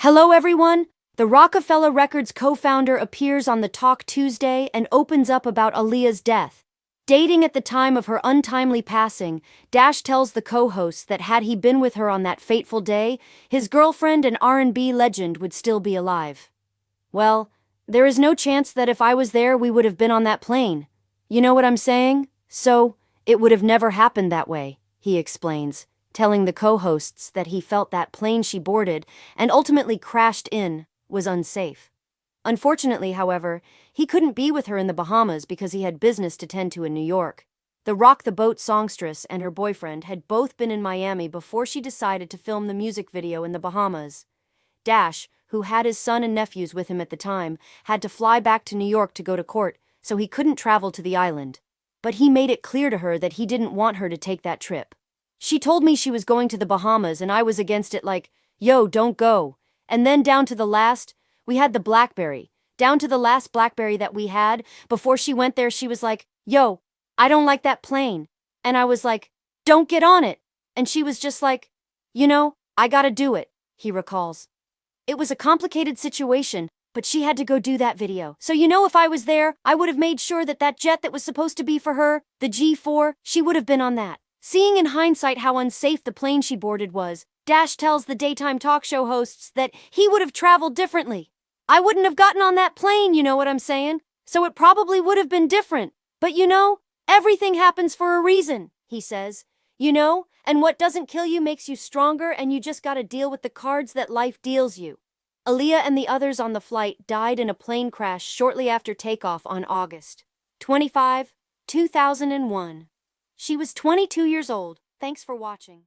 Hello everyone! The Rockefeller Records co-founder appears on the Talk Tuesday and opens up about Aaliyah's death. Dating at the time of her untimely passing, Dash tells the co-hosts that had he been with her on that fateful day, his girlfriend and R&B legend would still be alive. Well, there is no chance that if I was there we would have been on that plane. You know what I'm saying? So, it would have never happened that way, he explains, telling the co-hosts that he felt that plane she boarded and ultimately crashed in was unsafe. Unfortunately, however, he couldn't be with her in the Bahamas because he had business to tend to in New York. The Rock the Boat songstress and her boyfriend had both been in Miami before she decided to film the music video in the Bahamas. Dash, who had his son and nephews with him at the time, had to fly back to New York to go to court, so he couldn't travel to the island. But he made it clear to her that he didn't want her to take that trip. She told me she was going to the Bahamas and I was against it like, yo, don't go. And then down to the last, we had the BlackBerry. Down to the last BlackBerry that we had, before she went there she was like, yo, I don't like that plane. And I was like, don't get on it. And she was just like, I gotta do it, he recalls. It was a complicated situation, but she had to go do that video. So if I was there, I would have made sure that that jet that was supposed to be for her, the G4, she would have been on that. Seeing in hindsight how unsafe the plane she boarded was, Dash tells the daytime talk show hosts that he would have traveled differently. I wouldn't have gotten on that plane, you know what I'm saying? So it probably would have been different. But everything happens for a reason, he says. And what doesn't kill you makes you stronger, and you just gotta deal with the cards that life deals you. Aaliyah and the others on the flight died in a plane crash shortly after takeoff on August 25, 2001. She was 22 years old. Thanks for watching.